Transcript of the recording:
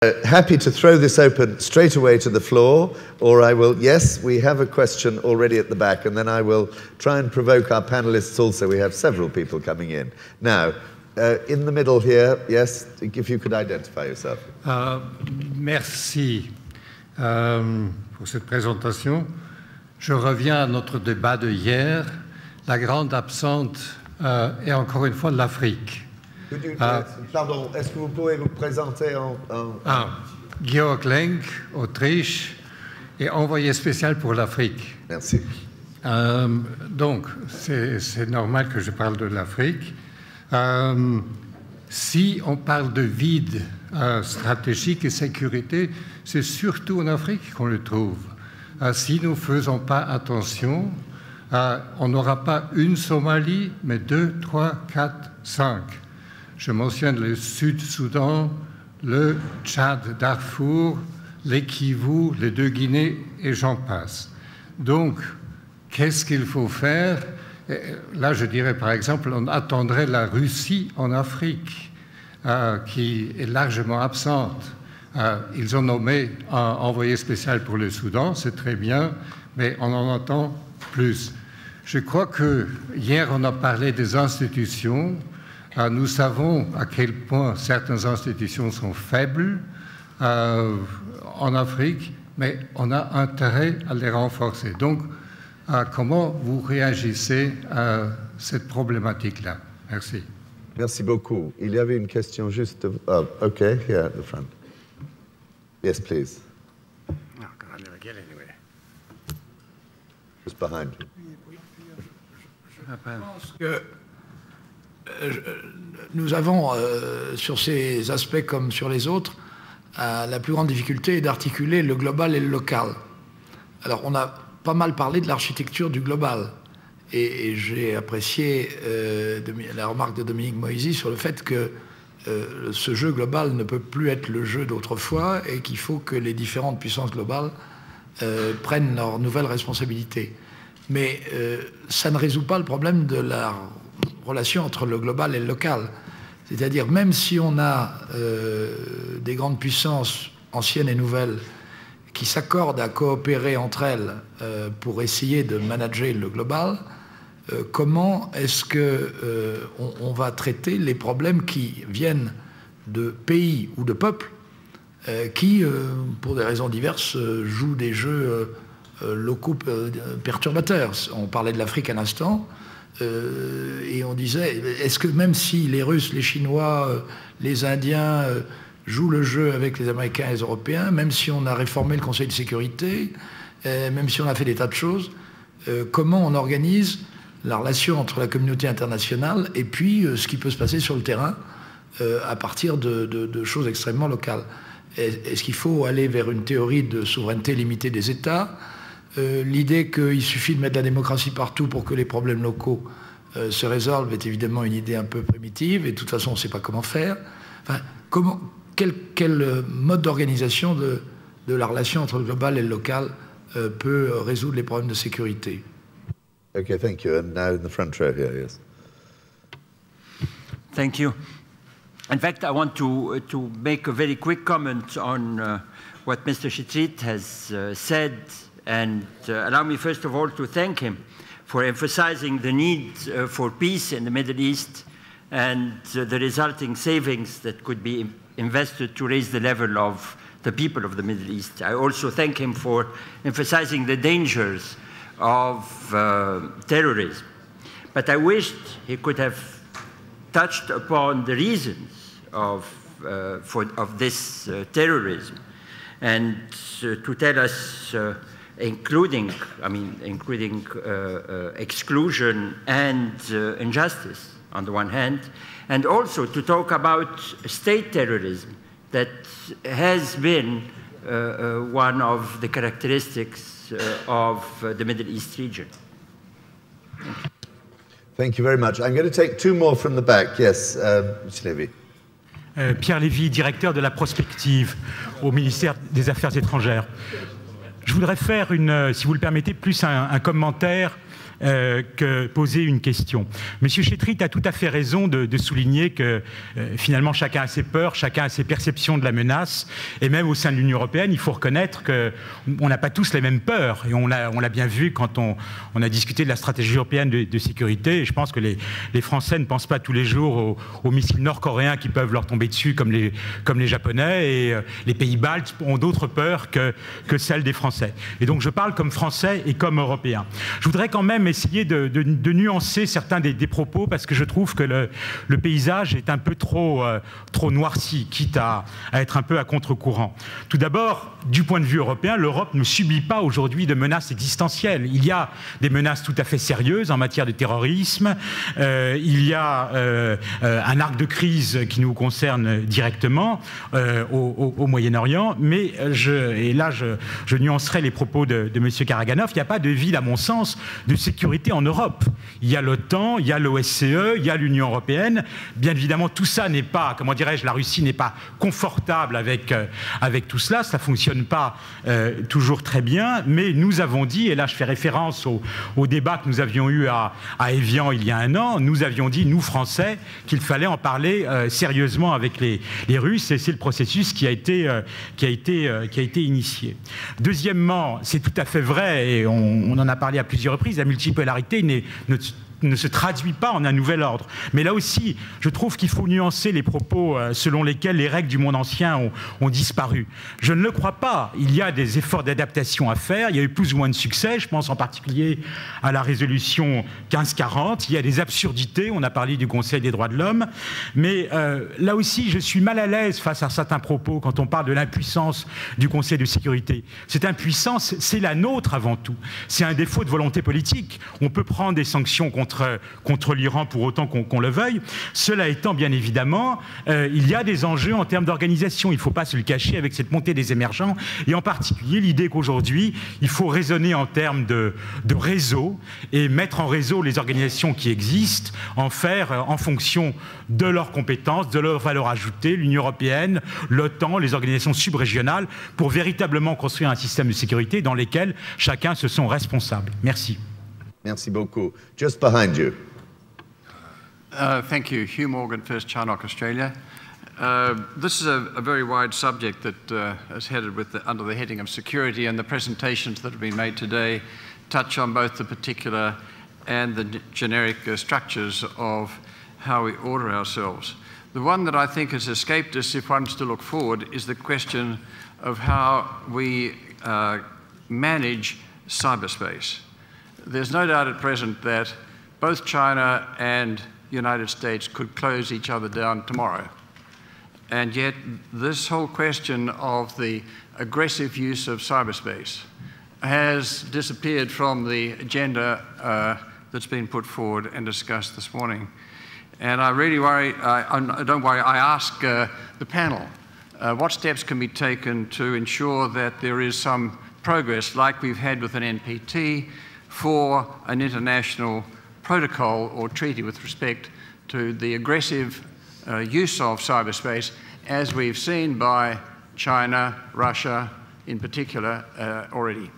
Happy to throw this open straight away to the floor, or I will, yes, we have a question already at the back, and then I will try and provoke our panelists also. We have several people coming in. Now, in the middle here, yes, if you could identify yourself. Merci pour cette présentation. Je reviens à notre débat de hier. La grande absente est encore une fois l'Afrique. Pardon, est-ce que vous pouvez vous présenter en... Georg Lenk, Autriche, et envoyé spécial pour l'Afrique. Merci. Donc, c'est normal que je parle de l'Afrique. Si on parle de vide stratégique et sécurité, c'est surtout en Afrique qu'on le trouve. Si nous ne faisons pas attention, on n'aura pas une Somalie, mais 2, 3, 4, 5. Je mentionne le Sud-Soudan, le Tchad, Darfour, les Kivu, les deux Guinées, et j'en passe. Donc, qu'est-ce qu'il faut faire? Là, je dirais, par exemple, on attendrait la Russie en Afrique, qui est largement absente. Ils ont nommé un envoyé spécial pour le Soudan, c'est très bien, mais on en entend plus. Je crois que hier, on a parlé des institutions. Nous savons à quel point certaines institutions sont faibles en Afrique, mais on a intérêt à les renforcer. Donc, comment vous réagissez à cette problématique-là? Merci. Merci beaucoup. Il y avait une question juste... Oh, OK, here at the front. Yes, please. Oh, God, I never get anywhere. Just behind you. Je pense que nous avons, sur ces aspects comme sur les autres, la plus grande difficulté est d'articuler le global et le local. Alors, on a pas mal parlé de l'architecture du global. Et j'ai apprécié la remarque de Dominique Moïsi sur le fait que ce jeu global ne peut plus être le jeu d'autrefois et qu'il faut que les différentes puissances globales prennent leurs nouvelles responsabilités. Mais ça ne résout pas le problème de la relation entre le global et le local. C'est-à-dire, même si on a des grandes puissances anciennes et nouvelles qui s'accordent à coopérer entre elles pour essayer de manager le global, comment est-ce qu'on va traiter les problèmes qui viennent de pays ou de peuples qui, pour des raisons diverses, jouent des jeux locaux perturbateurs. On parlait de l'Afrique à l'instant, et on disait, est-ce que même si les Russes, les Chinois, les Indiens jouent le jeu avec les Américains et les Européens, même si on a réformé le Conseil de sécurité, même si on a fait des tas de choses, comment on organise la relation entre la communauté internationale et puis ce qui peut se passer sur le terrain à partir de choses extrêmement locales? Est-ce qu'il faut aller vers une théorie de souveraineté limitée des États? L'idée qu'il suffit de mettre la démocratie partout pour que les problèmes locaux se résolvent est évidemment une idée un peu primitive, et de toute façon on ne sait pas comment faire. Enfin, quel mode d'organisation de la relation entre le global et le local peut résoudre les problèmes de sécurité? Okay, thank you. And now in the front row here, yes. Thank you. In fact, I want to make a very quick comment on what Mr. Chetrit has said, and allow me first of all to thank him for emphasizing the need for peace in the Middle East and the resulting savings that could be invested to raise the level of the people of the Middle East. I also thank him for emphasizing the dangers of terrorism. But I wished he could have touched upon the reasons of this terrorism, and to tell us, including exclusion and injustice on the one hand, and also to talk about state terrorism that has been one of the characteristics of the Middle East region. Thank you. Thank you very much. I'm going to take two more from the back. Yes, Mr. Lévy. Pierre Lévy, directeur de la prospective au ministère des Affaires étrangères. Je voudrais faire, si vous le permettez, plus un commentaire que poser une question. Monsieur Chetrit a tout à fait raison de souligner que finalement chacun a ses peurs, chacun a ses perceptions de la menace, et même au sein de l'Union européenne, il faut reconnaître qu'on n'a pas tous les mêmes peurs, et on l'a bien vu quand on a discuté de la stratégie européenne de sécurité, et je pense que les Français ne pensent pas tous les jours aux missiles nord-coréens qui peuvent leur tomber dessus comme les Japonais, et les pays baltes ont d'autres peurs que celles des Français. Et donc je parle comme Français et comme Européen. Je voudrais quand même essayer de nuancer certains des propos, parce que je trouve que le paysage est un peu trop noirci, quitte à être un peu à contre-courant. Tout d'abord, du point de vue européen, l'Europe ne subit pas aujourd'hui de menaces existentielles. Il y a des menaces tout à fait sérieuses en matière de terrorisme, il y a un arc de crise qui nous concerne directement au Moyen-Orient, mais je nuancerai les propos de M. Karaganov. Il n'y a pas de vide, à mon sens, de sécurité en Europe. Il y a l'OTAN, il y a l'OSCE, il y a l'Union européenne. Bien évidemment, tout ça n'est pas, comment dirais-je, la Russie n'est pas confortable avec tout cela. Ça ne fonctionne pas toujours très bien, mais nous avons dit, et là je fais référence au débat que nous avions eu à Évian il y a un an, nous avions dit, nous Français, qu'il fallait en parler sérieusement avec les Russes, et c'est le processus qui a été initié. Deuxièmement, c'est tout à fait vrai, et on en a parlé à plusieurs reprises, la multipolarité ne se traduit pas en un nouvel ordre. Mais là aussi, je trouve qu'il faut nuancer les propos selon lesquels les règles du monde ancien ont disparu. Je ne le crois pas. Il y a des efforts d'adaptation à faire. Il y a eu plus ou moins de succès. Je pense en particulier à la résolution 1540. Il y a des absurdités. On a parlé du Conseil des droits de l'homme. Mais là aussi, je suis mal à l'aise face à certains propos quand on parle de l'impuissance du Conseil de sécurité. Cette impuissance, c'est la nôtre avant tout. C'est un défaut de volonté politique. On peut prendre des sanctions contre l'Iran pour autant qu'on le veuille. Cela étant, bien évidemment, il y a des enjeux en termes d'organisation. Il ne faut pas se le cacher avec cette montée des émergents, et en particulier l'idée qu'aujourd'hui, il faut raisonner en termes de réseau et mettre en réseau les organisations qui existent, en faire en fonction de leurs compétences, de leur valeur ajoutée, l'Union européenne, l'OTAN, les organisations subrégionales, pour véritablement construire un système de sécurité dans lequel chacun se sent responsable. Merci. Merci beaucoup. Just behind you. Thank you. Hugh Morgan, First Charnock, Australia. This is a very wide subject that is headed under the heading of security, and the presentations that have been made today touch on both the particular and the generic structures of how we order ourselves. The one that I think has escaped us, if one's to look forward, is the question of how we manage cyberspace. There's no doubt at present that both China and the United States could close each other down tomorrow. And yet this whole question of the aggressive use of cyberspace has disappeared from the agenda that's been put forward and discussed this morning. And I really worry, don't worry, I ask the panel, what steps can be taken to ensure that there is some progress like we've had with an NPT, for an international protocol or treaty with respect to the aggressive use of cyberspace, as we've seen by China, Russia in particular already.